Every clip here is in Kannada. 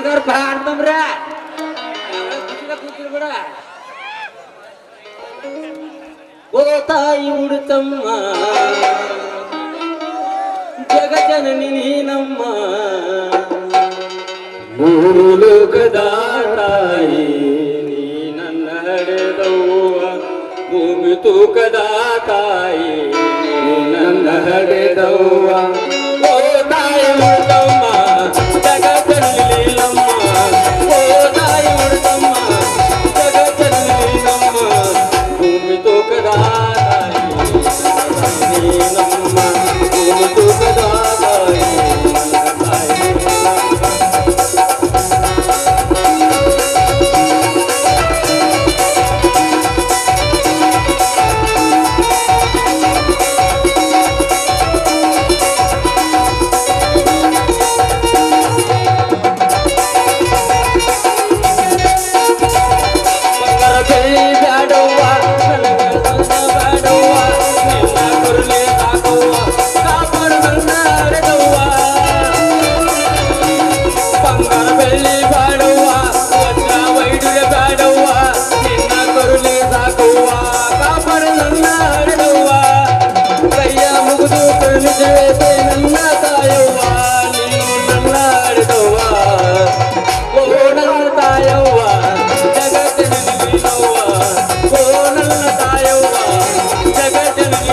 ಆಡ್ತಂಬ್ರ ಬಿಡ ಓ ತಾಯಿ ಉಡುತ್ತಮ್ಮ ಜಗಜನನಿ ನೀನಮ್ಮ ಮೂರು ಲೋಕದ ತಾಯಿ ನೀ ನನ್ನ ನಡೆದವ್ವ ಭೂಮಿ ತೂಕದ ತಾಯಿ ನೀ ನನ್ನ ನಡೆದವ್ವ ಓ ತಾಯಿ ಉಡುತ್ತಮ್ಮ ಜಗಜನನಿ ನೀನಮ್ಮ ಓ ತಾಯಿ ಉಡುತ್ತಮ್ಮ ಜಗಜನನಿ ನೀನಮ್ಮ ಭೂಮಿ ತೂಕದ ತಾಯಿ ನೀನಮ್ಮ ಭೂಮಿ ತೂಕದ ತಾಯಿ ಭೂಮಿ ತೂಕದ ತಾಯಿ ನನ್ನ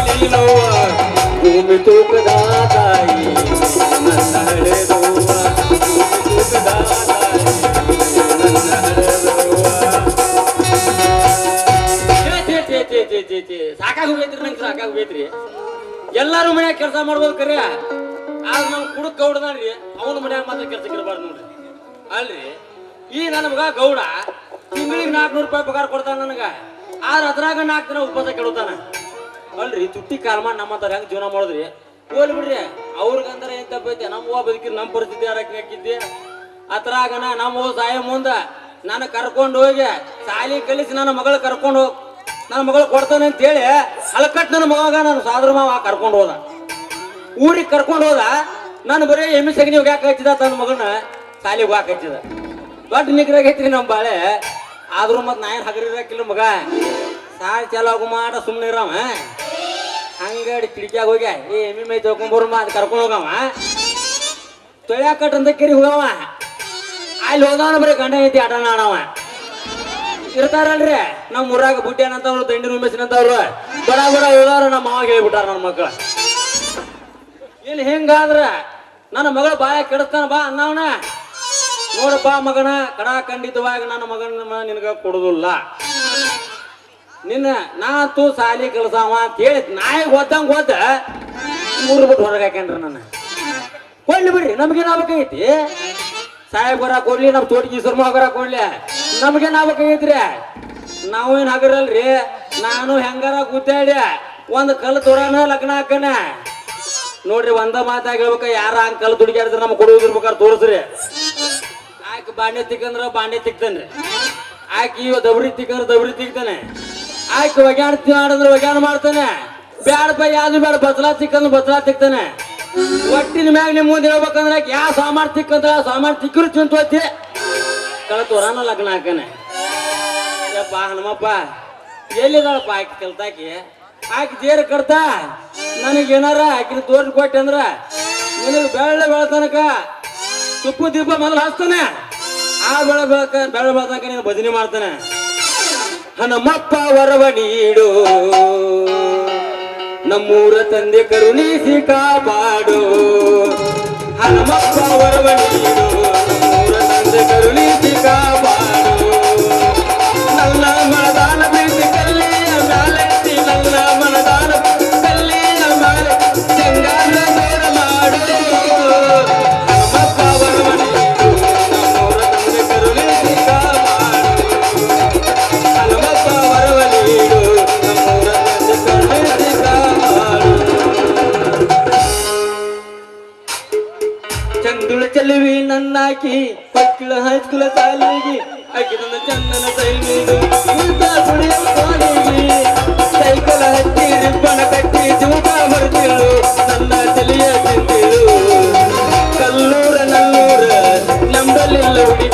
ಹಳೆದವ್ವ ಭೂಮಿ ತೂಕದ ತಾಯಿ ನನ್ನ ಹಳೆದವ್ವ ಸಾಕಾಗೋಗೈತ್ರಿ ನಂಗೆ ಸಾಕಾಗೋಗೈತ್ರಿ ಎಲ್ಲಾರು ಮನ್ಯಾಗ ಕೆಲಸ ಮಾಡ್ಬೋದು ಕರೆ ಆಗ ನಾವು ಕುಡಕ್ ಗೌಡದಾನ್ರಿ ಅವನ ಮನ್ಯಾಗ ಮಾತ್ರ ಕೆಲ್ಸಕ್ಕೆ ಇರಬಾರ್ದು ನೋಡ್ರಿ ಅಲ್ರಿ ಈ ನನ್ನ ಮಗ ಗೌಡ ತಿಂಗಳಿಗೆ 400 ರೂಪಾಯಿ ಪಗಾರ ಕೊಡ್ತಾನ ನನಗ ಆದ್ರೆ ಅದ್ರಾಗ 4 ದಿನ ಉಪವಾಸ ಕೆಡುತ್ತಾನ ಅಲ್ರಿ ತುಟ್ಟಿ ಕಾಲ್ ಮಾಡಿ ನಮ್ಮಂತ ಹೆಂಗ್ ಜೀವನ ಮಾಡಿದ್ರಿ ಹೋಲ್ ಬಿಡ್ರಿ ಅವ್ರಿಗಂದ್ರೆ ಏನ್ ತಪ್ಪೈತೆ ನಮ್ಮವ್ವ ಬದುಕಿದ್ ನಮ್ಮ ಪರಿಸ್ಥಿತಿ ಯಾರಕ್ಕೆ ಹಾಕಿದ್ದೆ ಅದ್ರಾಗನ ನಮ್ಮವ್ವ ಸಾಯ ಮುಂದ ನಾನು ಕರ್ಕೊಂಡು ಹೋಗಿ ಸಾಲಿ ಕಲಿಸಿ ನನ್ನ ಮಗಳು ಕರ್ಕೊಂಡು ಹೋಗಿ ನನ್ನ ಮಗಳು ಕೊಡ್ತಾನೆ ಅಂತ ಹೇಳಿ ಅಲ್ಕಟ್ ನನ್ನ ಮಗ ನಾನು ಸಾದ್ರ ಮಾವ ಕರ್ಕೊಂಡು ಹೋದ ಊರಿಗೆ ಕರ್ಕೊಂಡು ಹೋದ ನಾನು ಬರೀ ಎಮ್ಮೆ ಸಗಣಿ ಹೋಗ್ಯಾಕ ಹಚ್ಚಿದ ತನ್ನ ಮಗನ ಸಾಲಿಗೆ ಹೋಗಾಕ ಹಚ್ಚಿದ ದೊಡ್ಡ ನಿಗ್ರಾಗ ಐತ್ರಿ ನಮ್ಮ ಬಾಳೆ ಆದ್ರೂ ಮತ್ ನಾ ಏನ್ ಹಗರಿರಾಕಿಲ್ಲ ಮಗ ಸಾಲ್ ಚಾಲಾಗು ಮಾಡ ಸುಮ್ಮನೆ ಇರವ ಹಂಗಾಡಿ ಕಿಡಿಕ್ಯಾಗ ಹೋಗ್ಯ ಏ ಎಮ್ಮಿ ಮೈ ತೊಗೊಂಬರ್ಮ ಅದು ಕರ್ಕೊಂಡು ಹೋಗವ ತೊಳ್ಯಾಕಟ್ ಅಂತ ಕೆರಿ ಹೋಗವ ಅಲ್ಲಿ ಹೋದವನ ಬರೀ ಗಂಡ ಐತಿ ಆಟ ಆಡವ ಇರ್ತಾರಲ್ರಿ ನಮ್ಮ ಊರಾಗ ಬುಡ್ಡ್ಯಾನಂತವ್ರು ದಂಡಿ ರೂಮೇಶನಂತವ್ರು ಬಡ ಬಡ ಹೋದವ್ರು ನಮ್ಮ ಮಾವಾಗ ಹೇಳ್ಬಿಟ್ಟಾರ ನನ್ನ ಮಕ್ಕಳು ಇಲ್ಲಿ ಹೆಂಗಾದ್ರ ನನ್ನ ಮಗಳು ಬಾಯ ಕೆಡಿಸ್ತಾನ ಬಾ ಅನ್ನವನ ನೋಡಪ್ಪ ಮಗನ ಕಡ ಖಂಡಿತವಾಗಿ ನನ್ನ ಮಗನ ನಿನಗ ಕೊಡುದಿಲ್ಲ ನಿನ್ನ ನಾತು ಸಾಲಿ ಕಲ್ಸಾವ ಅಂತ ಹೇಳಿ ನಾಯಿಗೆ ಓದಂಗ ಓದ ಮೂರು ಬಿಟ್ಟು ಹೊರಗೆ ಹಾಕ್ಯಾನ್ರಿ ನನ್ನ ಕೊಡ್ಲಿ ಬಿಡ್ರಿ ನಮ್ಗೇನ್ ಆಗ್ಬೇಕಾಗೈತಿ ಸಾಹೇಬ್ ಬರ ಕೊಡ್ಲಿ ನಮ್ ತೋಟಿಗೆ ಸರ್ಮ ಹೋಗರ ಕೊಡ್ಲಿ ನಮ್ಗೇನ್ ಆಗ್ಬೇಕಾಗೈತ್ರಿ ನಾವೇನ್ ಹಗರಲ್ರಿ ನಾನು ಹೆಂಗಾರ ಗುದ್ದಾಡಿ ಒಂದ್ ಕಲ್ಲು ತುರಾನ ಲಗ್ನ ಹಾಕನ ನೋಡ್ರಿ ಒಂದ ಮಾತಾಗಿ ಹೇಳ್ಬೇಕ ಯಾರ ಹಂಗ ಕಲ್ಲು ದುಡ್ಗ್ಯಾಡಿದ್ರೆ ನಮ್ಗೆ ಕೊಡುವುದಿರ್ಬೇಕಾದ್ರೆ ತೋರಿಸ್ರಿ ಆಕೆ ಬಾಂಡೆ ತಿಕ್ಕಂದ್ರ ಬಾಂಡೆ ತಿಕ್ತಾನ್ರಿ ಆಕಿ ದಬ್ರಿ ತಿಕ್ಕಂದ್ರ ದಬ್ರಿ ತಿಕ್ತಾನೆ ಆಯ್ಕೆ ಒಗ್ಯಾಣ ಮಾಡಿದ್ರೆ ಒಗ್ಯಾಣ ಮಾಡ್ತಾನೆ ಬ್ಯಾಡ ಬೈ ಯಾವ್ದು ಬೇಡ ಬದಲಾ ತಿಕ್ಕಂದ್ರೆ ಬದಲಾ ತಿಕ್ತಾನೆ ಒಟ್ಟಿನ ಮ್ಯಾಗ ನಿಮ್ ಮುಂದೆ ಹೇಳ್ಬೇಕಂದ್ರೆ ಯಾವ ಸಾಮಾರ್ ತಿಕ್ಕಂದ್ರ ಸಾಮಾರ್ ತಿಕ್ಕರು ಚಿಂತೋತಿ ಕಳತೋರಾನ ಲಗ್ನ ಹಾಕನೆ ಯಪ್ಪ ಹನುಮಪ್ಪ ಎಲ್ಲಿದಾಳಪ್ಪ ಆಕಿ ಕಲ್ತಾಕಿ ಆಕಿ ಜೇರ ಕಡ್ತಾ ನನಗೇನಾರ ಆಕಿನ ತೋರ್ಸಿ ಕೊಟ್ಟೆ ಅಂದ್ರ ನಿನಗೆ ಬೆಳ್ಳ ಬೆಳತನಕ ತುಪ್ಪು ದೀಪ ಮೊದಲು ಹಚ್ತಾನೆ ಆ ಬೆಳ ಬೆಳತನಕ ನೀನು ಭಜನೆ ಮಾಡ್ತಾನೆ ಹನುಮಪ್ಪ ವರವ ನೀಡು ನಮ್ಮೂರ ತಂದೆ ಕರುಣಿಸಿ ಕಾಪಾಡು ಹನುಮಪ್ಪ ವರವ ನೀಡು ನಮ್ಮೂರ ತಂದೆ ಕರುಣಿಸಿ ಕಾಪಾಡು ನನ್ನ ಮನದಾನ ಪ್ರೀತಿ ಕಲ್ಲಿಯ ಮ್ಯಾಲೆತ್ತಿ ನನ್ನ ಮನದಾನ ಕಲ್ಲಿಯ ಮ್ಯಾಲೆ ಶೃಂಗಾರ ದೂರ ಮಾಡು ಹನುಮಪ್ಪ ವರವ ನೀಡು ನಮ್ಮೂರ ತಂದೆ ಕರುಣಿಸಿ ಕಾಪಾಡು ಹನುಮಪ್ಪ ವರವ ನೀಡು ನಮ್ಮೂರ ತಂದೆ ಕರುಣಿಸಿ ಕಾಪಾಡು ಚಂದುಳ ಚೆಲುವಿ ನನ್ನಾಕಿ ಪಕ್ಕಳ ಹೈಸ್ಕೂಲ ಸಾಲಿಗೆ ಆಕಿ ನನ್ನ ಚಂದನ ಸೈಲಿಗೆ ಸೈಕಲ್ ಹಚ್ಚಿ ರಿಬ್ಬನ ಕಟ್ಟಿ ಜೂಟ ಹೊರತಿಳು ನನ್ನ ತಲೆಯ ಚಿಂತಿಳು ಕಲ್ಲೂರ ನಲ್ಲೂರ ನಂಬಲಿಲ್ಲ ಹುಡುಗಿ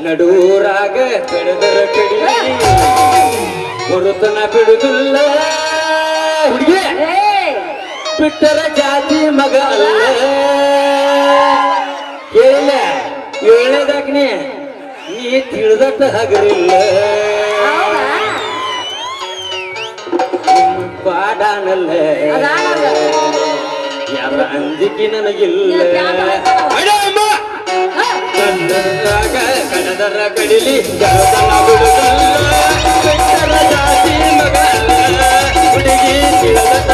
ನಡೂರಾಗ ಕಡದರ ಕಡಿ ಹೊರತನ ಬಿಡುದಿಲ್ಲ ಹುಡುಗಿ ಬಿಟ್ಟರ ಜಾತಿ ಮಗ ಅಲ್ಲ ಕೇಳ ಏಳನೇದಾಗ್ನಿ ನೀ ತಿಳಿದಟ್ಟ ಹಗರಿಲ್ಲ ಪಾಡಾನಲ್ಲ ಯಾರ ಅಂಜಿಕೆ ನನಗಿಲ್ಲ ಕಡದರ ಕಡಿಲಿ ಜಗದನ ಬಿಡುದಲ್ಲ ಬಿಟ್ಟರ ಜಾತಿ ಮಗ ಅಲ್ಲ ಹುಡುಗಿ ತಿಳಿದಟ್ಟ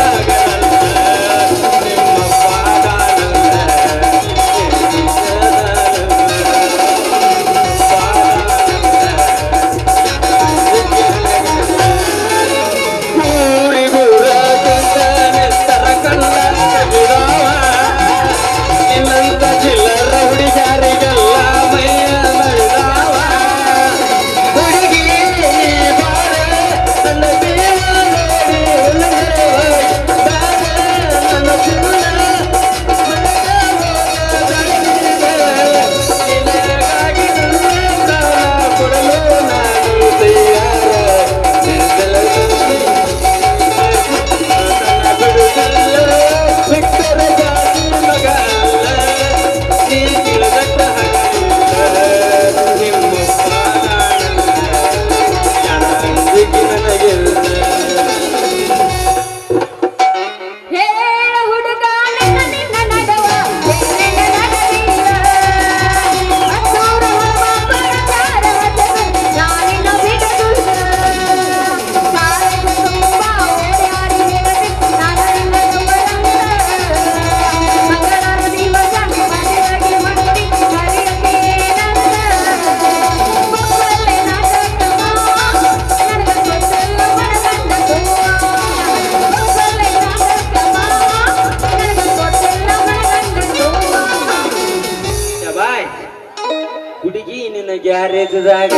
ಹುಡುಗಿ ನಿನ್ನ ಗ್ಯಾರೇಜ್ದಾಗ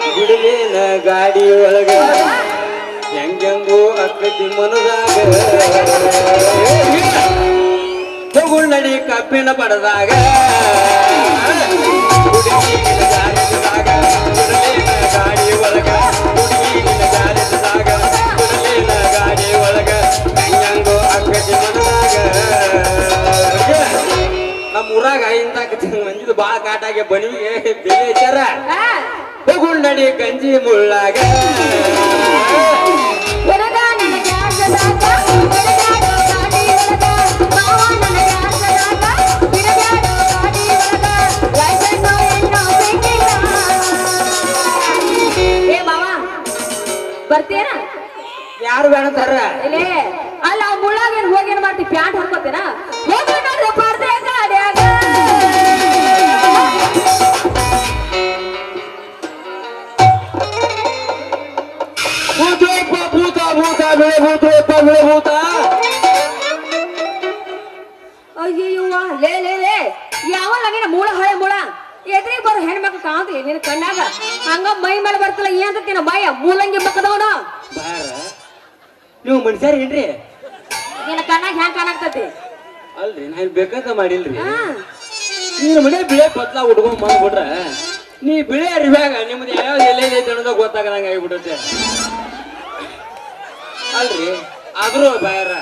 ಬಿಡಲೇನ ಗಾಡಿ ಒಳಗ ಹೆಂಗಂಗೋ ಅಕ್ಕತಿ ಮನದಾಗ ತಗೊಂಡ್ ನಡಿ ಕಬ್ಬಿನ ಪಡದಾಗ ಹುಡುಗಿ ನಿನ್ನ ಗ್ಯಾರೇಜ್ದಾಗ ಬಿಡಲೇನ ಗಾಡಿ ಒಳಗ ಹುಡುಗಿ ನಿನ್ನ ಗ್ಯಾರೇಜ್ದಾಗ ಬಿಡಲೇನ ಗಾಡಿ ಒಳಗ ಹೆಂಗಂಗೋ ಅಕ್ಕತಿ ಮನದಾಗ ನಮ್ಮ ಊರಾಗ ಇಂತ ಮಂಜಿದ ಬಾಳ ಕಾಟಾಗೆ ಬನಿಗೆ ಬೆಲೆ ಐತಾರ ತಗೊಂಡಡಿ ಗಂಜಿ ಮುಳ್ಳಾಗ ಬರ್ತೀನ ಯಾರು ಬೇಡಂತಾರ ಅಲ್ಲ ಮುಳ್ಳಾಗ ಏನ್ ಹೋಗಿ ಏನ್ ಮಾಡ್ತಿ ಪ್ಯಾಂಟ್ ಹಾಕೋತೀನ ಬರ್ದೇ ಗಾಡ್ಯಾಗ ಭೂತ ಭೂತ ಬೆಳೆ ಭೂತ ಬೆಳೆ ಭೂತ ಅಯ್ಯವ್ವ ಲೇ ಲೇ ಲೇ ಯಾವಲ್ಲ ಮೂಳ ಹಳೆ ಮೂಳ ಎದ್ರಿಗೆ ಬರೋ ಹೆಣ್ಮಕ್ಳು ಕಾಣತಿಲ್ಲ ನಿನ್ನ ಕಣ್ಣಾಗ ಹಂಗ ಮೈ ಮೇಲೆ ಬರ್ತಲ್ಲ ಏನ್ ತಿನ್ನ ಬಾಯ ಮೂಲಂಗಿ ಮಕ್ಕದವನ ಬಾರ ನೀವು ಮನುಷ್ಯರ ಏನ್ರಿ ನಿನ್ನ ಕಣ್ಣಾಗ ಹೆಂಗ್ ಕಾಣಾಕ್ತತಿ ಅಲ್ರಿ ನಾನು ಬೇಕಂತ ಮಾಡಿಲ್ರಿ ನೀನು ಮನೆ ಬಿಳೆ ಪತ್ಲ ಉಟ್ಕೊಂಡ್ ಬಂದ್ಬಿಟ್ರ ನೀ ಬಿಳೆ ಅರಿವ್ಯಾಗ ನಿಮ್ದು ಯಾವ ಎಲ್ಲೈತೆ ಅನ್ನೋದ ಗೊತ್ತಾಗದಂಗ ಆಗಿಬಿಡುತ್ತೆ ಅಲ್ರಿ ಆದ್ರೂ ಬಾಯಾರ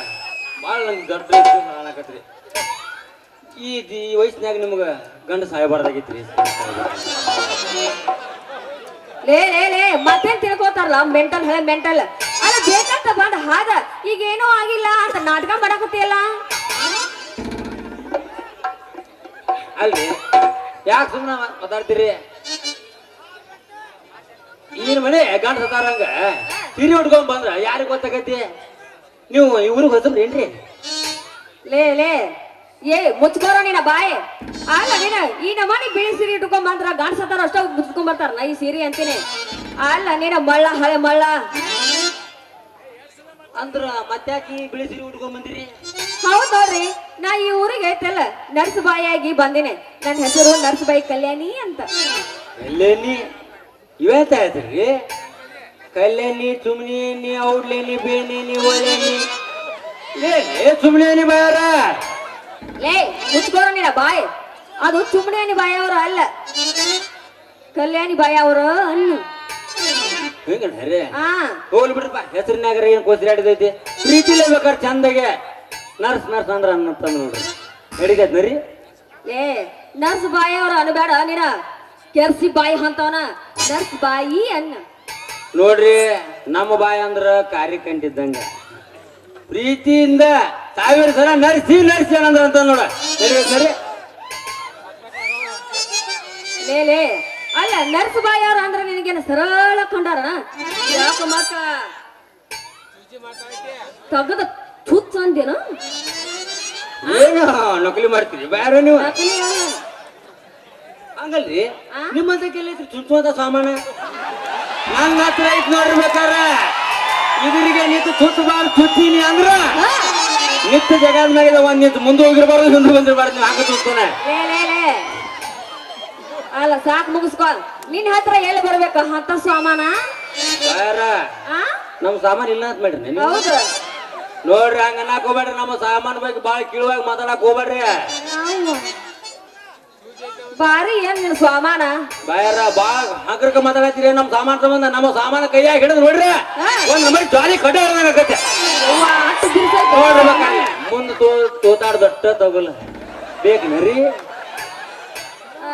ಭಾಳ ನಂಗೆ ದೊಡ್ಡ ಕಾಣಕತ್ರಿ ಈ ವಯಸ್ಸಿನಾಗ ನಿಮ್ಗ ಗಂಡ ಸಾಯಬಾರ್ದಾಗಿತ್ರಿ ಲೇ ಲೇ ಲೇ ಮತ್ತೇನ್ ತಿಳ್ಕೋತಾರಲ್ಲ ಮೆಂಟಲ್ ಹಳೆ ಮೆಂಟಲ್ ಅಲ್ಲ ಬೇಕಂತ ಬಂದ ಹಾದ ಈಗ ಏನೂ ಆಗಿಲ್ಲ ಅಂತ ನಾಟಕ ಮಾಡಕತ್ತಿಯಲ್ಲ ಅಲ್ರಿ ಯಾಕೆ ಸುಮ್ಮನೆ ಮಾತಾಡ್ತೀರಿ ಈನ ಮನೆ ಗಂಡ ಸತಾರಂಗ ತಿರಿ ಉಟ್ಕೊಂಡ್ ಬಂದ್ರ ಯಾರಿಗ ಗೊತ್ತಾಗತಿ ನೀವು ಇವ್ರಿಗೆ ಹೊಸಬ್ರಿ ಏನ್ರಿ ಲೇ ಲೇ ಏ ಮುಚ್ಕೋರ ನಿನ್ನ ಬಾಯ್ ಅಲ್ಲ ನೀನ ಈ ನಮ್ಮನಿ ಬಿಳಿ ಸೀರೆ ಇಟ್ಕೊಂಡ್ ಬಂದ್ರ ಗಂಡ ಸತಾರ ಅಷ್ಟ ಮುಚ್ಕೊಂಡ್ ಬರ್ತಾರ ನಾ ಈ ಸೀರೆ ಅಂತೀನಿ ಅಲ್ಲ ನೀನ ಮಳ್ಳ ಹಳೆ ಮಳ್ಳ ಅಂದ್ರ ಮತ್ತ್ಯಾಕಿ ಬಿಳಿ ಸೀರೆ ಉಟ್ಕೊಂಡ್ ಬಂದಿರಿ ಹೌದ್ ನೋಡ್ರಿ ನಾ ಈ ಊರಿಗೆ ಐತಲ್ಲ ನರ್ಸಬಾಯಿಯಾಗಿ ಬಂದಿನಿ ನನ್ನ ಹೆಸರು ನರ್ಸಬಾಯಿ ಕಲ್ಯಾಣಿ ಅಂತ ಕಲ್ಯಾಣಿ ಇವೇತ ಹೇಳ್ತೀರಿ ಕಲ್ಯಾಣಿ ಸುಮ್ನೇನಿ ಔಡ್ಲೇನಿ ಬೇನೇನಿ ಒಳ್ಳೆನಿ ಸುಮ್ನೇನಿ ಬಾರ ಲೇ ಮುಚ್ಕೋರ ನಿನ್ನ ಬಾಯ್ ಅದು ಚುಮ್ಮಣಿ ಬಾಯಿ ಅವರು ಅಲ್ಲ, ಕಲ್ಯಾಣಿ ಬಾಯಿ ಅವರು ಅನ್ನು. ಹಿಂಗಣ್ಣ ಹಾ ಹೋಗ್ಲಿ ಬಿಡ್ರಪ್ಪ, ಹೆಸರಿನಾಗರ ಏನ್ ಕೊಸಿರಾಡಿದೈತಿ. ಪ್ರೀತಿಲೇ ಬೇಕಾದ್ರೆ ಚಂದಗೆ ನರ್ಸ್ ನರ್ಸ್ ಅಂದ್ರ ಅನ್ನತ್ತ ನೋಡ್ರಿ, ನಡೀತೈತ್ ನರಿ. ಏ ನರ್ಸ್ ಬಾಯಿ ಅವರು ಅನ್ಬೇಡ ನೀನ, ಕೆರ್ಸಿ ಬಾಯಿ ಅಂತವನ ನರ್ಸ್ ಬಾಯಿ ಅನ್ನ. ನೋಡ್ರಿ ನಮ್ಮ ಬಾಯಿ ಅಂದ್ರ ಕಾರ್ಯಕಂಟಿದ್ದಂಗ, ಪ್ರೀತಿಯಿಂದ ಸಾವಿರ ಸಲ ನರ್ಸಿ ನರ್ಸಿ ಏನಂದ್ರ ಅಂತ ನೋಡ. ನಡೀತೈತ್ ನರಿ. ಲೇ ಅಲ್ಲ ನರ್ಸ್ ಬಾಯಿ ಅವ್ರ ಅಂದ್ರೆ ನಿನಗೇನು ಸರಳ ಕೊಂಡಾರಣ? ಯಾಕ ಮಕ್ಕ ತಗದ ತುತ್ ಅಂದೇನು? ಏನು ನಕಲಿ ಮಾಡ್ತೀರಿ ಬೇರೆ ನೀವು? ನಕಲಿ ಅಲ್ಲ. ಹಂಗಲ್ರಿ, ನಿಮ್ಮಂತ ಕೆಲೈತ್ರಿ ಚುಚ್ಚುವಂತ ಸಾಮಾನ ನನ್ನ ಹತ್ರ ಐತ್ ನೋಡ್ರಿ. ಬೇಕಾರ ಇದ್ರಿಗೆ ನಿಂತು ಚುಚ್ಚಬಾರ್ದು, ಚುಚ್ಚೀನಿ ಅಂದ್ರ ನಿಂತು ಜಗದ ಮೇಲೆ ಒಂದ್ ನಿಂತು ಮುಂದೆ ಹೋಗಿರ್ಬಾರ್ದು, ಮುಂದೆ ಬಂದಿರ್ಬಾರ್ದು. ನೀವು ಹಂಗ ಚುಚ್ತಾನೆ. ಲೇ ಅಲ್ಲ ಸಾಕ್ ಮುಗಿಸ್ಕೊ. ನಿನ್ ಹತ್ರ ಎಲ್ಲಿ ಬರ್ಬೇಕ ಅಂತ ಸಾಮಾನ? ಬೇರೆ ನಮ್ ಸಾಮಾನ್ ಇಲ್ಲ ಅಂತ ಮಾಡ್ರಿ ನೀವು. ಹೌದು ನೋಡ್ರಿ, ಹಂಗ ಅನ್ನಕ್ ಹೋಗ್ಬೇಡ್ರಿ. ನಮ್ಮ ಸಾಮಾನ್ ಬಗ್ಗೆ ಬಾಳ ಕೀಳುವಾಗಿ ಮಾತಾಡಕ್ ಹೋಗ್ಬೇಡ್ರಿ. ಬಾರಿ ಏನ್ ನಿನ್ ಸಾಮಾನ? ಬೇರ ಬಾಳ ಹಂಗ್ರಕ ಮಾತಾಡತ್ತೀರಿ. ನಮ್ ಸಾಮಾನ್ ಸಂಬಂಧ ನಮ್ಮ ಸಾಮಾನ ಕೈಯಾಗ ಹಿಡಿದ್ ನೋಡ್ರಿ, ಒಂದ್ ನಮ್ಮಲ್ಲಿ ಜಾಲಿ ಕಡೆ ಆಗತ್ತೆ ನೋಡ್ರಿ. ಮುಂದೆ ತೋತಾಡ್ ದೊಡ್ಡ ತಗೋಲ್ಲ ಬೇಕು ನರಿ.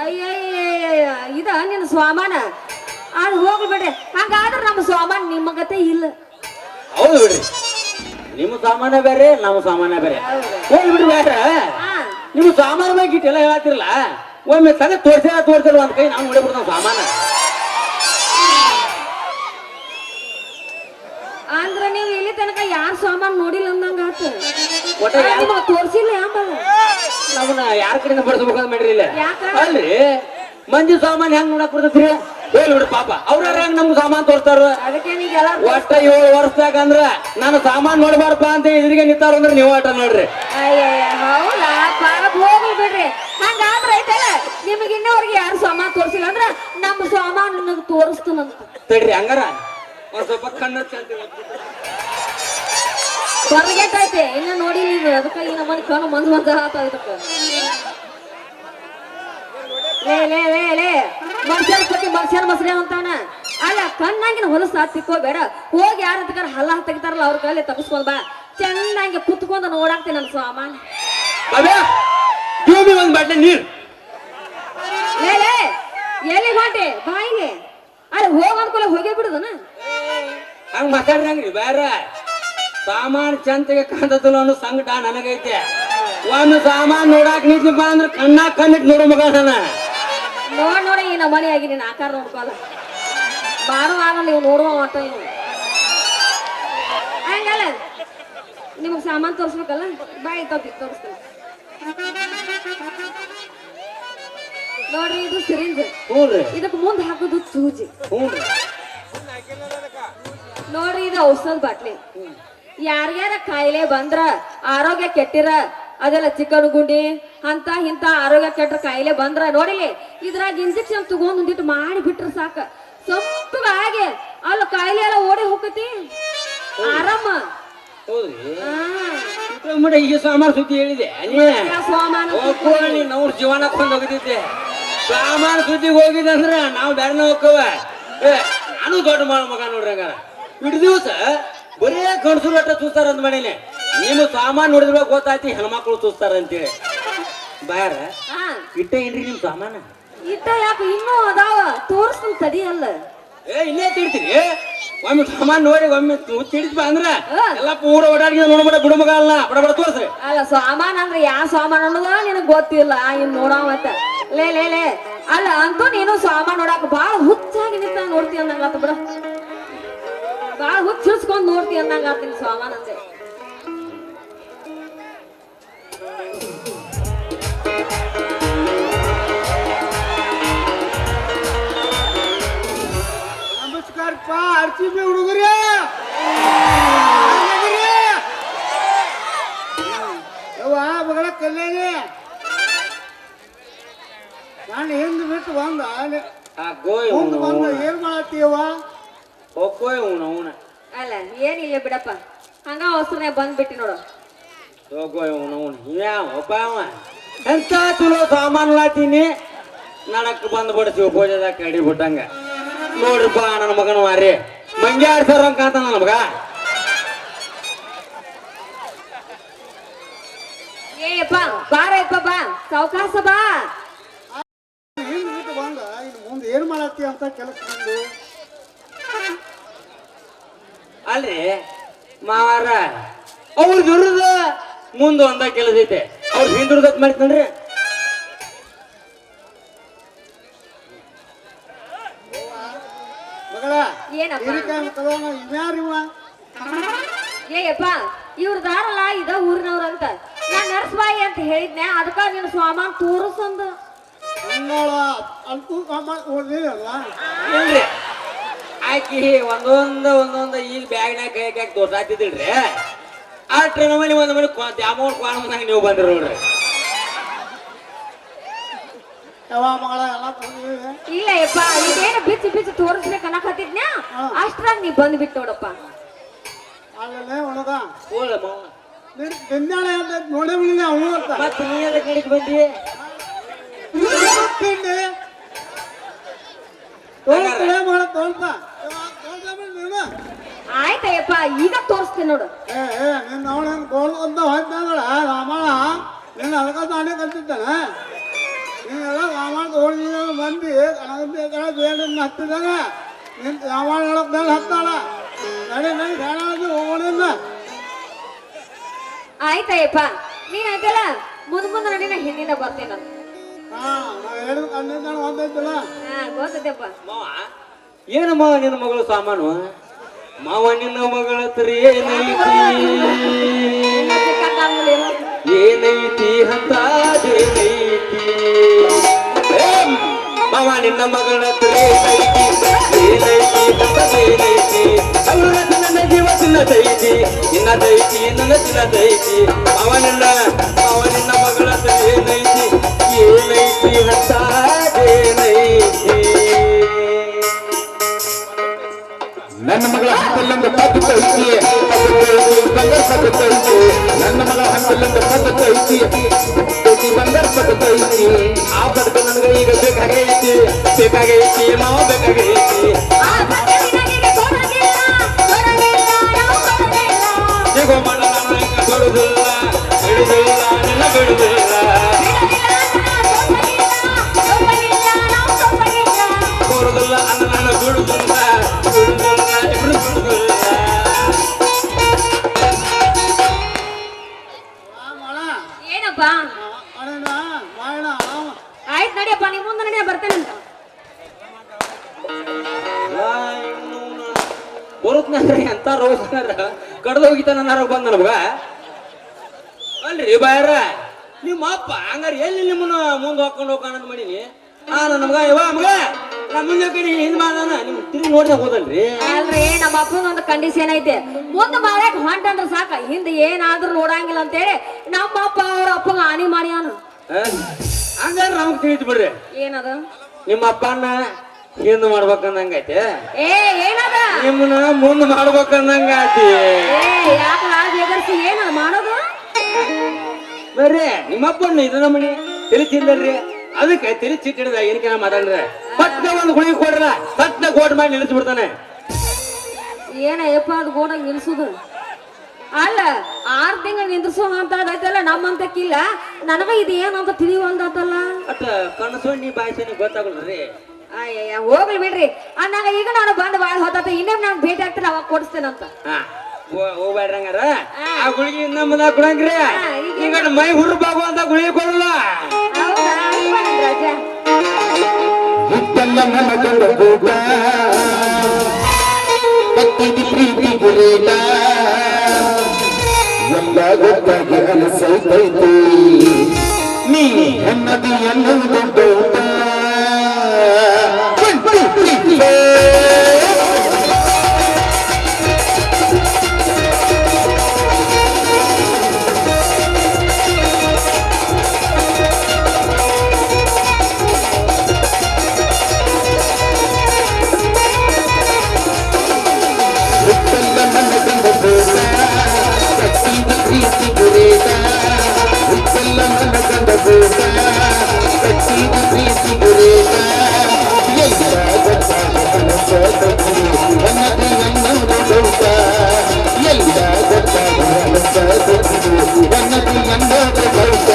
ಅಯ್ಯಯ್ಯ ಇದ ನಿನ್ನ ಸಾಮಾನ? ಅದು ಹೋಗ್ಲಿ ಬಿಡ್ರಿ. ಹಂಗಾದ್ರೆ ನಮ್ಮ ಸಾಮಾನ್ ನಿಮ್ಮಗತೆ ಇಲ್ಲ. ಹೌದು ಬಿಡ್ರಿ, ನಿಮ್ಮ ಸಾಮಾನ ಬೇರೆ ನಮ್ಮ ಸಾಮಾನ ಬೇರೆ. ಹೋಗ್ಲಿ ಬಿಡ್ರಿ. ಬೇರೆ ನಿಮ್ಮ ಸಾಮಾನ ಬಗ್ಗೆ ಇಟ್ಟೆಲ್ಲ ಹೇಳ್ತಿರಲ್ಲ, ಒಮ್ಮೆ ತಲೆ ತೋರ್ಸಲ್ಲ ಒಂದ್ ಕೈ ನಾವು ನೋಡಿಬಿಡ್ತಾವ ಸಾಮಾನ. ಅಂದ್ರ ನೀವು ಇಲ್ಲಿ ತನಕ ಯಾರ ಸಾಮಾನ್ ನೋಡಿಲ್ಲ ಅಂದಂಗ ಆತ. ಒಟ್ಟ ತೋರ್ಸಿಲ್ಲ ಯಾಂಬಲ್ಲ. ನಮ್ಮನ್ನ ಯಾರ ಕಡೆಯಿಂದ ಬಡಿಸ್ಬೇಕಂತ ಮಾಡ್ರಿ ಇಲ್ಲ. ಯಾಕ? ಅಲ್ರಿ ಮಂದಿ ಸಾಮಾನ್ ಹೆಂಗ್ ನೋಡಕ್ ಬರ್ತೈತ್ರಿ? ಹೇಳಿ ಬಿಡ್ರಿ ಪಾಪ, ಅವ್ರ ಹೆಂಗ್ ನಮ್ಗೆ ಸಾಮಾನ್ ತೋರ್ತಾರ? ಅದಕ್ಕೆ ನೀಗೆಲ್ಲ ಒಟ್ಟ 7 ವರ್ಷದಾಗ ಅಂದ್ರ ನಾನು ಸಾಮಾನ್ ನೋಡ್ಬಾರ್ಪ ಅಂತ ಎದುರಿಗೆ ನಿಂತಾರ ಅಂದ್ರೆ ನೀವು ಆಟ ನೋಡ್ರಿ. ಅಯ್ಯಯ್ಯ ಹೌದಾ? ಪಾಪ ಹೋಗ್ಲಿ ಬಿಡ್ರಿ. ಹಂಗಾದ್ರೆ ಐತಲ್ಲ, ನಿಮಗೆ ಇನ್ನವರೆಗೆ ಯಾರು ಸಾಮಾನ್ ತೋರ್ಸಿಲ್ಲ ಅಂದ್ರ ನಮ್ಮ ಸಾಮಾನ್ ನಿಮಗೆ ತೋರಿಸ್ತಾನಂತ. ತಡ್ರಿ ಹಂಗಾರ ಒಂದ್ ಸ್ವಲ್ಪ ಕಣ್ಣ ಹೊರಗೆಟ್ಟೈತೆ ಇನ್ನ ನೋಡಿ ನೀವು. ಅದಕ್ಕೆ ಈ ನಮ್ಮನೆ ಕಣ್ಣು ಮಂಜು ಆತ ಇದಕ್ಕೆ. ಲೇ ಮನುಷ್ಯನ ಪಟ್ಟಿ ಮನುಷ್ಯನ ಮಸರೆ ಅಂತಾನ. ಅಲ್ಲ ಕಣ್ಣಾಗಿನ ಹೊಲಸು ಹತ್ತಿಕೋಬೇಡ. ಹೋಗಿ ಯಾರ ಹತ್ತಕಾರ ಹಲ್ಲ ತೆಗಿತಾರಲ್ಲ ಅವ್ರ ಕೈಲಿ ತಗಸ್ಕೊಂಡ್ ಬಾ. ಚೆನ್ನಾಗಿ ಕುತ್ಕೊಂಡ ನೋಡಾಕ್ತೀನಿ ನನ್ನ ಸಾಮಾನ್. ಒಂದ್ ಬಾಟ್ಲಿ ನೀರ್. ಲೇ ಎಲ್ಲಿ ಹೊಂಟೆ? ಬಾಯಿಗೆ ಅಲ್ಲ ಹೋಗಂದ್ಕೊಲ್ಲ ಹೋಗೇ ಬಿಡುದನ. ಹಂಗ ಮಾತಾಡ್ರಂಗ್ರಿ. ಬೇರೆ ಸಾಮಾನ್ ಚಂತೆಗೆ ಕಾಂತಲ್ಲ ಅನ್ನೋ ಸಂಕಟ ನನಗೈತೆ. ಒಂದು ಸಾಮಾನ್ ನೋಡಾಕ್ ನಿಂತಪ್ಪ ಅಂದ್ರೆ ಕಣ್ಣಾಗ ಕಣ್ಣಿಟ್ಟು ನೋಡೋ ಮಗ ನಾನು. ನೋಡಿ ಈ ನಮ್ಮ ಮನೆ ಆಗಿ ನೀನು ಆಕಾರ ನೋಡ್ಕೊಲ್ಲ ಬಾರು ಆಗಲ್ಲ. ನೀವು ನೋಡುವ ಮಟ್ಟ ಇವು ಹಂಗಲ್ಲ. ನಿಮಗ್ ಸಾಮಾನ್ ತೋರ್ಸ್ಬೇಕಲ್ಲ, ಬಾಯಿ ತೋರಿಸ್ತೇನೆ ನೋಡ್ರಿ. ಇದು ಸಿರಿಂಜ್, ಇದಕ್ ಮುಂದೆ ಹಾಕೋದು ಸೂಜಿ. ನೋಡ್ರಿ ಇದು ಔಷಧ ಬಾಟ್ಲಿ. ಯಾರ್ಯಾರ ಕಾಯಿಲೆ ಬಂದ್ರ, ಆರೋಗ್ಯ ಕೆಟ್ಟಿರ, ಅದೆಲ್ಲ ಚಿಕನ್ ಗುಂಡಿ ಅಂತ ಇಂತ ಆರೋಗ್ಯ ಕೆಟ್ಟ ಕಾಯಿಲೆ ಬಂದ್ರ ನೋಡಿಲಿ ಇದ್ರಾಗ ಇಂಜೆಕ್ಷನ್ ತಗೊಂಡ್ ಒಂದಿಟ್ಟು ಮಾಡಿ ಬಿಟ್ರ ಸಾಕ, ಸೊಪ್ಪಗಾಗಿ ಅಲ್ಲ ಕಾಯಿಲೆ ಎಲ್ಲ ಓಡಿ ಹೋಗತಿ ಆರಾಮ. ಈಗ ಸಾಮಾನು ಸುದ್ದಿ ಹೇಳಿದೆ ನಾವು ಜೀವನ ಕೊಂಡು ಹೋಗಿದ್ದೆ. ಸಾಮಾನು ಸುದ್ದಿಗೆ ಹೋಗಿದೆ ಅಂದ್ರ ನಾವು ಬೇರೆನ ಹೋಗ್ಕವ. ನಾನು ದೊಡ್ಡ ಮಗ ನೋಡ್ರಿ. ಹಂಗಾರ ಇಡ್ ದಿವಸ ಬರೇ ಗಂಡಸರು ಅಟ್ಟ ಚೂಸ್ತಾರ ಅಂದ ಮಾಡೇನೆ. ನಿಮ್ಮ ಸಾಮಾನು ನೋಡಿದ್ರೆ ಗೊತ್ತಾಯ್ತಿ ಹೆಣ್ಮಕ್ಳು ಚೂಸ್ತಾರ ಅಂತೇಳಿ. ಬಾರ ಇಟ್ಟ ಏನ್ರಿ ನಿಮ್ ಸಾಮಾನ? ಇಟ್ಟ ಯಾಕೆ ಇನ್ನೂ ಅದಾವ ತೋರಿಸ್ತಾನ ತಡಿಯಲ್ಲ. ಇಲ್ಲೇ ತಿಡ್ತೀರಿ. ಒಮ್ಮೆ ಸಾಮಾನ್ ನೋಡಿ ಒಮ್ಮೆ ತಿಡಿದ್ಬ ಅಂದ್ರ ಎಲ್ಲಾ ಪೂರ ಓಡಾಡಿದ ನೋಡ್ಬೇಡ ಬಿಡು ಮಗ. ಅಲ್ಲ ಬಡ ತೋರ್ಸ್ರಿ. ಅಲ್ಲ ಸಾಮಾನ್ ಅಂದ್ರೆ ಯಾವ ಸಾಮಾನ್ ಅನ್ನೋದ ನಿನಗ್ ಗೊತ್ತಿಲ್ಲ. ಇನ್ ನೋಡಾವ ಮತ್ತ ಲೇ ಅಲ್ಲ ಅಂತೂ ನೀನು ಸಾಮಾನ್ ನೋಡಾಕ ಬಾಳ ಹುಚ್ಚಾಗಿ ನಿಂತ ನೋಡ್ತಿ ಅಂದಂಗಾತ ಬಿಡ. ಬಾಳ ಹುಚ್ಚ ಹಿಡ್ಸ್ಕೊಂಡ್ ನೋಡ್ತಿ ಅಂದಂಗಾತ ನಿನ್ ಸಾಮಾನ್ ಅಂದೆ. ನಮಸ್ಕಾರಪ್ಪ ಅರ್ಚಿಬಿ ಹುಡುಗರಿ. ಯವ್ವ ಮಗಳ ಕಲ್ಯಾಣಿ, ನಾನು ಹಿಂದ್ ಬಿಟ್ಟು ಬಂದ ಮುಂದ್ ಬಂದ ಏನ್ ಮಾಡತ್ತೀವ? ಅಲ್ಲ ಏನಿಲ್ಲ ಬಿಡಪ್ಪ, ಹಂಗ ಅವಸರನೇ ಬಂದ್ಬಿಟ್ಟಿ ನೋಡು. ಎಂತ ಚಲೋ ಸಾಮಾನು ಹಾತೀನಿ ನನಕ್ ಬಂದ್ಬಿಡ ಶಿವಪೂಜೆದಾಗ ಕಡಿ ಬಿಟ್ಟಂಗ ನೋಡ್ರಿಪ್ಪ ನನ್ನ ಮಗನ ಮಾರಿ ಮಂಗ್ಯಾರ ಸರ್ ಅಂತ ನಮಗ ಏಯಪ್ಪ ಬಾರಪ್ಪ ಬಾ ಸಾವಕಾಶ ಬಾ ಹಿಂದ್ ಬಿಟ್ಟು ಬಂದ ಇನ್ನು ಮುಂದೆ ಏನ್ ಮಾಡತ್ತಿ ಅಂತ ಕೆಲಸ ಬಂದು ಅಲ್ರಿ ಮಾವಾರ ಅವ್ರ ದುರ್ದ ಮುಂದೆ ಒಂದ ಕೆಲಸ ಐತೆ ಅವ್ರ ಹಿಂದುರ್ದತ್ ಮಾಡ್ಕೊಂಡ್ರಿ ಮಗಳ ಏನಪ್ಪ ಹಿರಿಕಾಯಿ ಕದೋಣ ಇನ್ಯಾರಿವ ಏಯಪ್ಪ ಇವ್ರ ದಾರಲ್ಲ ಇದ ಊರಿನವ್ರಂತ ನಾನ್ ನರ್ಸ್ಬಾಯಿ ಅಂತ ಹೇಳಿದ್ನೆ ಅದಕ್ಕ ನಿನ್ನ ಸಾಮಾನ್ ತೋರಿಸಂದ ಅನ್ನೋಳ ಅಲ್ಕು ಸಾಮಾನು ಓದಿರಲ್ಲ ಇಲ್ರಿ ಆಕಿ ಒಂದೊಂದ ಈಗ ಬ್ಯಾಗ್ನಾಗ ಕೈ ಹಾಕಿ ತೋರ್ಸಾತಿದ್ರಿ ಆ ಟ್ರೈನ್ ಮೇಲೆ ಒಂದ್ ಮನೆ ದ್ಯಾಮವ್ರ ಕ್ವಾಣ ಮುಂದಾಗ ನೀವು ಬಂದ್ರಿ ನೋಡ್ರಿ ಯಾವ ಮಗಳ ಎಲ್ಲ ತಂದಿವೆ ಇಲ್ಲ ಯಪ್ಪ ಇದೇನು ಬಿಚ್ಚಿ ತೋರಿಸ್ಬೇಕು ಅನ್ನಕತ್ತಿದ್ನ್ಯಾ ಅಷ್ಟ್ರಾಗ ನೀ ಬಂದ್ಬಿಟ್ಟು ನೋಡಪ್ಪ ಅಲ್ಲೇ ಒಳಗ ಹೋಳ ಮಾವ ನಿನ್ ಬೆನ್ನಾಳೆ ಅಂತ ನೋಡೇ ಬಿಡಿಲ್ಲ ಅವನು ಅಂತ ಮತ್ತೆ ನೀ ಅದಕ್ಕೆ ನಡಿಗೆ ಬಂದಿ ತಿಂಡಿ ತೋರಿಸ್ತಾಳೆ ಮಗಳ ತೋರ್ಸ ನೀನು ಆಯ್ತಯ್ಯಪ್ಪ ಈಗ ತೋರಿಸ್ತೀನಿ ನೋಡು ನಿನ್ನ ಅವಳ ಗೋಲ್ ಅಂತ ಹೋಯ್ತಾಗಳ ರಾಮಣ್ಣ ನಿನ್ನ ಅದಕ್ಕ ತಾನೇ ಕಲ್ತಿದ್ದಾನೆ ನೀನೆಲ್ಲ ರಾಮಣ್ಣ ತೋರಿಸಿದ ಬಂದು ಕಣಗಂತ ಬೇಡ ಹತ್ತಿದಾಗ ನಿನ್ ರಾಮಣ್ಣ ಹೇಳಕ್ ಬೇಡ ಹತ್ತಾಳ ನಡಿ ನಡಿ ಬೇಡ ಹೋಗೋಣಿಲ್ಲ ಆಯ್ತಯ್ಯಪ್ಪ ನೀನ್ ಆಯ್ತಲ್ಲ ಮುಂದ್ ನಡಿನ ಹಿಂದಿನ ಬರ್ತೇನೆ ಹಾ ನಾವ್ ಹೇಳಿದ ಕಣ್ಣಿಂದ ಒಂದೈತಲ್ಲ ಹಾ ಗೊತ್ತೈತಪ್ಪ ಮಾವ ಏನು ಮಾವ ನಿನ್ನ ಮಗಳು ಸಾಮಾನು ಮಾವ ನಿನ್ನ ಮಗಳ ಹತ್ರ ಏನೈತಿ ಏನೈತಿ ಅಂತ ಏನೈತಿ ಮಾವ ನಿನ್ನ ಮಗಳ ಹತ್ರ ಏನೈತಿ ಏನೈತಿ ಅಂತ ಏನೈತಿ ಅವಳ ನನ್ನ ಜೀವ ತಿನ್ನದೈತಿ ನನ್ನ ತಿನ್ನದೈತಿ ಮಾವ ನಿನ್ನ ಮಗಳ ಹತ್ರ ಏನೈತಿ ಏನೈತಿ ಅಂತ ಏನೈತಿ ನನ್ನ ಮಗಳ ಹಕ್ಕಲ್ಲೊಂದು ಪದ್ಧತಿ ಐತಿ ಬಂಗಾರ ಪದ್ಧತಿ ಐತಿ ನನ್ನ ಮಗಳ ಹಕ್ಕಲ್ಲೊಂದು ಪದ್ಧತಿ ಐತಿ ಬಂಗಾರ ಪದ್ಧತಿ ಐತಿ ಆ ಬದುಕು ನನಗೆ ಈಗ ಬೇಕಾಗೈತಿ ಮಾವ ಬೇಕಾಗೈತಿ ಸಿಗೋ ಮನ ನನಗೆ ಬಿಡುದಿಲ್ಲ ನಿನ್ನ ಬಿಡುದಿಲ್ಲ ಕೊಡುದಿಲ್ಲ ಅನ್ನ ನಾನು ಬಿಡುದಿಲ್ಲ ಇಬ್ರು ಬಿಡುದಿಲ್ಲ ಮಳ ಏನಪ್ಪ ಅಣ್ಣ ಮಾಡ ಆಯ್ತು ನಡಿಯಪ್ಪ ನೀ ಮುಂದೆ ನಡಿಯ ಬರ್ತೇನಂತ ಬರುತ್ನಾರ ಎಂತ ರೋಸ್ನಾರ ಕಡ್ದು ಹೋಗಿತಾನ ನಾರ ಬಂದ ನಮಗ ಅಲ್ರಿ ಬಾಯಾರ ನಿಮ್ಮ ಅಪ್ಪ ಹಂಗಾರ ಎಲ್ಲಿ ನಿಮ್ಮನ್ನ ಮುಂದೆ ಹಾಕೊಂಡು ಹೋಗೋಣ ಮಾಡೀನಿ ನನ್ನ ಮಗ ಇವ ಮಗ ನಮ್ಮ ಮುಂದೆ ಕಡೆ ಹಿಂದ್ ಮಾಡ್ದಾನ ನಿಮ್ ತಿರುಗಿ ನೋಡಿದ ಹೋದಲ್ರಿ ಅಲ್ರಿ ನಮ್ಮ ಅಪ್ಪನ ಒಂದು ಕಂಡೀಷನ್ ಐತೆ ಮುಂದೆ ಮಾಡಕ್ ಹೊಂಟಂದ್ರ ಸಾಕ ಹಿಂದೆ ಏನಾದ್ರೂ ನೋಡಂಗಿಲ್ಲ ಅಂತೇಳಿ ನಮ್ಮ ಅಪ್ಪ ಅವ್ರ ಅಪ್ಪಗ ಹಾನಿ ಮಾಡ್ಯಾನ ಹಂಗಾರ ನಮಗ್ ತಿಳಿತು ಬಿಡ್ರಿ ಏನದ ನಿಮ್ಮ ಅಪ್ಪನ ಹಿಂದ್ ಮಾಡ್ಬೇಕಂದಂಗೈತೆ ಏ ಏನದ ನಿಮ್ಮನ್ನ ಮುಂದ್ ಮಾಡ್ಬೇಕಂದಂಗೈತಿ ಯಾಕ ಎಗರ್ಸಿ ಏನದ ಮಾಡೋದು ಬರ್ರಿ ನಿಮ್ಮಪ್ಪನ ಇದನ್ನ ಮಣಿ ತಿಳಿ ತಿಂದಲ್ರಿ ಅದಕ್ಕೆ ತಿಳಿ ಚಿಟ್ಟಿಡ್ದ ಏನಕ್ಕೆ ಮಾತಾಡ್ರೆ ಪಟ್ನ ಒಂದು ಗುಳಿಗೆ ಕೊಡ್ರ ಪಟ್ನ ಗೋಟ್ ಮಾಡಿ ನಿಲ್ಲಿಸಿ ಬಿಡ್ತಾನೆ ಏನಯ್ಯಪ್ಪ ಅದು ಗೋಡಂಗ್ ನಿಲ್ಸುದು ಅಲ್ಲ 6 ತಿಂಗಳು ನಿಂದ್ರಿಸೋ ಅಂತ ಅದೈತಲ್ಲ ನಮ್ಮಂತಕ್ಕಿಲ್ಲ ನನಗ ಇದು ಏನಂತ ತಿಳಿಯುವಂತಲ್ಲ ಅಟ್ಟ ಕಣ್ಣು ಸೊಣ್ಣಿ ಬಾಯಿ ಸೊಣ್ಣಿ ಗೊತ್ತಾಗಲ್ರಿ ಅಯ್ಯಯ್ಯ ಹೋಗ್ಲಿ ಬಿಡ್ರಿ ಅಂದಾಗ ಈಗ ನಾನು ಬಂದು ಬಾಳ ಹೊತ್ತ ಇನ್ನೇಮ್ ನಾನು ಭೇಟಿ ಆಗ್ತಾರೆ ಅವಾಗ ಕೊಡಿಸ್ತೇನಂತ ಹಾ ಹೋಗ್ಬೇಡ್ರಂಗಾರ ಆ ಗುಳಿಗೆ ನಮ್ಮದ ಕೊಡಂಗ್ರಿ ಈಗ ಮೈ ಹುರುಬಾಗು ಅಂತ ಗುಳಿಗೆ ಕೊಡಲ್ಲ ಹೌದಾ ರಾಜ ಮುತ್ತಲ್ಲ ನನಗೊಂದು ಕೂಟ ಕತ್ತಿದಿ ಪ್ರೀತಿ ಗುರೇಟ ಎಲ್ಲ ಗೊತ್ತಾಗಿ ಅನಿಸೈತೈತಿ ನೀ ಹೆಣ್ಣದಿ ಎನ್ನುವುದು ಡೌಟ ಪ್ರೀತಿ ಗುರೇಟ ಗಂಡ ಗೋಟ ಕಟ್ಟಿದ ಪ್ರೀತಿಗೆ ರೇಟ ಎಲ್ಲ ಗೊತ್ತಾಗ ಅನ್ನದಿ ಅನ್ನೋದು ಡೌಟ ಎಲ್ಲ ಗೊತ್ತಾಗ ಅನ್ನದಿ ಅನ್ನೋದು ಡೌಟ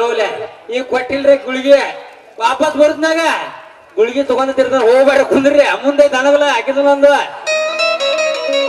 ಹೋಗ್ಲೆ ಈಗ ಕೊಟ್ಟಿಲ್ರಿ ಗುಳಿಗೆ ವಾಪಸ್ ಬರುತ್ನಾಗ ಗುಳಿಗೆ ತಗೊಂಡ್ ತಿರ್ತಾರ ಹೋಗ್ಬೇಡ ಕುಂದ್ರಿ ಮುಂದೆ ದನವಲ್ಲ ಹಾಕಿದ ಒಂದು